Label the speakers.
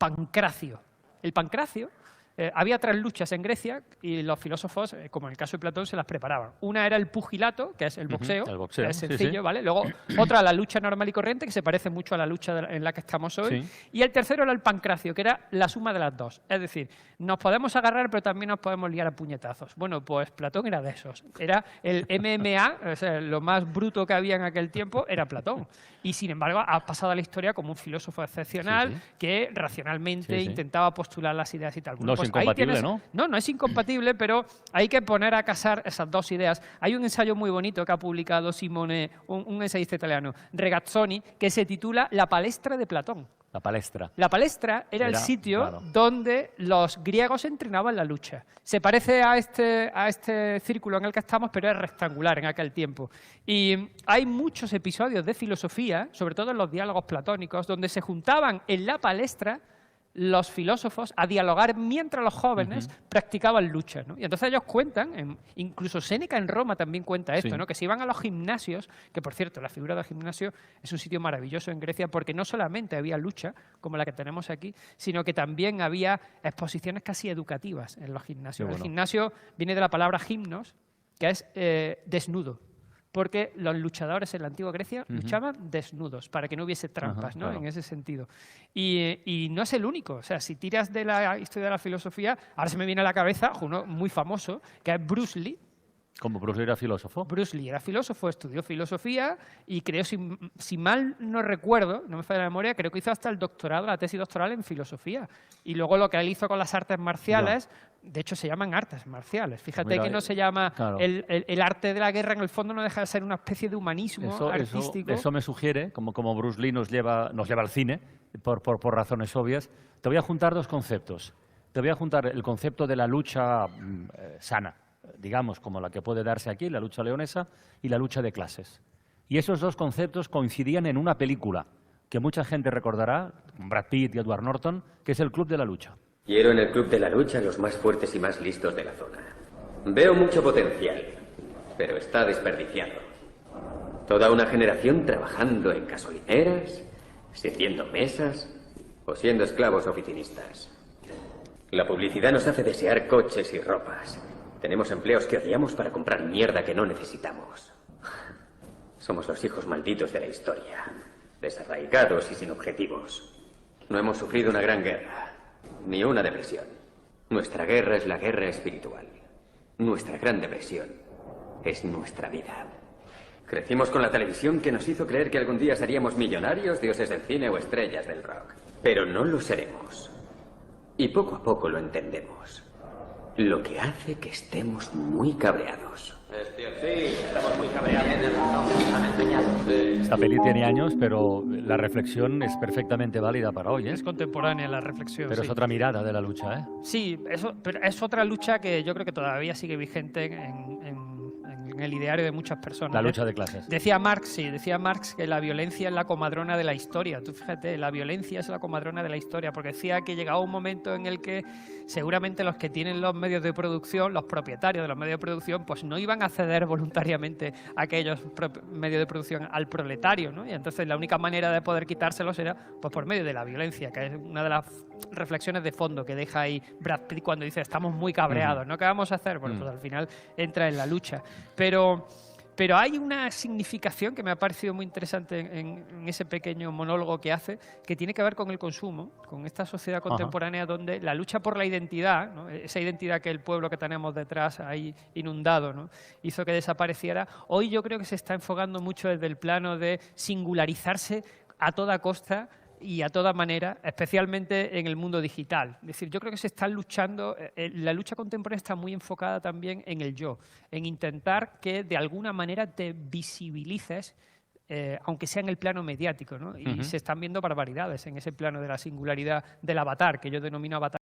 Speaker 1: pancracio. El pancracio, había 3 luchas en Grecia y los filósofos, como en el caso de Platón, se las preparaban. Una era el pugilato, que es el boxeo, que es sencillo,
Speaker 2: sí.
Speaker 1: ¿vale? Luego, otra, la lucha normal y corriente, que se parece mucho a la lucha en la que estamos hoy.
Speaker 2: Sí.
Speaker 1: Y el tercero era el pancracio, que era la suma de las dos. Es decir, nos podemos agarrar, pero también nos podemos liar a puñetazos. Bueno, pues Platón era de esos. Era el MMA, o sea, lo más bruto que había en aquel tiempo era Platón. Y, sin embargo, ha pasado a la historia como un filósofo excepcional que racionalmente intentaba postular las ideas y tal. Bueno,
Speaker 2: No
Speaker 1: pues
Speaker 2: es incompatible,
Speaker 1: ahí tienes,
Speaker 2: ¿no?
Speaker 1: No es incompatible, pero hay que poner a casar esas dos ideas. Hay un ensayo muy bonito que ha publicado Simone, un ensayista italiano, Regazzoni, que se titula La palestra de Platón.
Speaker 2: La palestra.
Speaker 1: La palestra era el sitio donde los griegos entrenaban la lucha. Se parece a este círculo en el que estamos, pero es rectangular en aquel tiempo. Y hay muchos episodios de filosofía, sobre todo en los diálogos platónicos, donde se juntaban en la palestra los filósofos a dialogar mientras los jóvenes practicaban lucha, ¿no? Y entonces ellos cuentan, incluso Séneca en Roma también cuenta esto, ¿no? Que se iban a los gimnasios, que por cierto, la figura del gimnasio es un sitio maravilloso en Grecia porque no solamente había lucha, como la que tenemos aquí, sino que también había exposiciones casi educativas en los gimnasios. El gimnasio viene de la palabra gimnos, que es desnudo. Porque los luchadores en la antigua Grecia luchaban desnudos, para que no hubiese trampas, ¿no? En ese sentido. Y no es el único. O sea, si tiras de la historia de la filosofía, ahora se me viene a la cabeza uno muy famoso, que es Bruce Lee.
Speaker 2: ¿Cómo Bruce Lee era filósofo?
Speaker 1: Bruce Lee era filósofo, estudió filosofía y creo, si mal no recuerdo, no me falla la memoria, creo que hizo hasta el doctorado, la tesis doctoral en filosofía. Y luego lo que él hizo con las artes marciales, de hecho se llaman artes marciales. Fíjate que no se llama el arte de la guerra, en el fondo no deja de ser una especie de humanismo artístico.
Speaker 2: Eso me sugiere, como Bruce Lee nos lleva al cine, por razones obvias, te voy a juntar 2 conceptos. Te voy a juntar el concepto de la lucha sana, digamos, como la que puede darse aquí, la lucha leonesa, y la lucha de clases. Y esos 2 conceptos coincidían en una película que mucha gente recordará, con Brad Pitt y Edward Norton, que es El Club de la Lucha.
Speaker 3: Quiero en el Club de la Lucha a los más fuertes y más listos de la zona. Veo mucho potencial, pero está desperdiciado. Toda una generación trabajando en gasolineras, sirviendo mesas o siendo esclavos oficinistas. La publicidad nos hace desear coches y ropas. Tenemos empleos que odiamos para comprar mierda que no necesitamos. Somos los hijos malditos de la historia, desarraigados y sin objetivos. No hemos sufrido una gran guerra, ni una depresión. Nuestra guerra es la guerra espiritual. Nuestra gran depresión es nuestra vida. Crecimos con la televisión que nos hizo creer que algún día seríamos millonarios, dioses del cine o estrellas del rock. Pero no lo seremos. Y poco a poco lo entendemos. Lo que hace que estemos muy cabreados.
Speaker 4: Sí, estamos muy cabreados.
Speaker 2: Esta peli tiene años, pero la reflexión es perfectamente válida para hoy, ¿eh?
Speaker 1: Es contemporánea la reflexión.
Speaker 2: Pero es otra mirada de la lucha, ¿eh?
Speaker 1: Sí, pero es otra lucha que yo creo que todavía sigue vigente en el ideario de muchas personas.
Speaker 2: La lucha de clases.
Speaker 1: Decía Marx que la violencia es la comadrona de la historia. Tú fíjate, la violencia es la comadrona de la historia, porque decía que llegaba un momento en el que seguramente los que tienen los medios de producción, los propietarios de los medios de producción, pues no iban a ceder voluntariamente a aquellos medios de producción al proletario, ¿no? Y entonces la única manera de poder quitárselos era pues por medio de la violencia, que es una de las reflexiones de fondo que deja ahí Brad Pitt cuando dice estamos muy cabreados, ¿no? ¿Qué vamos a hacer? Bueno, pues al final entra en la lucha. Pero hay una significación que me ha parecido muy interesante en ese pequeño monólogo que hace, que tiene que ver con el consumo, con esta sociedad contemporánea donde la lucha por la identidad, ¿no? Esa identidad que el pueblo que tenemos detrás ahí inundado, ¿no? Hizo que desapareciera. Hoy yo creo que se está enfocando mucho desde el plano de singularizarse a toda costa y a toda manera, especialmente en el mundo digital. Es decir, yo creo que se está luchando, la lucha contemporánea está muy enfocada también en el yo, en intentar que de alguna manera te visibilices, aunque sea en el plano mediático, ¿no? Y se están viendo barbaridades en ese plano de la singularidad del avatar, que yo denomino avatar.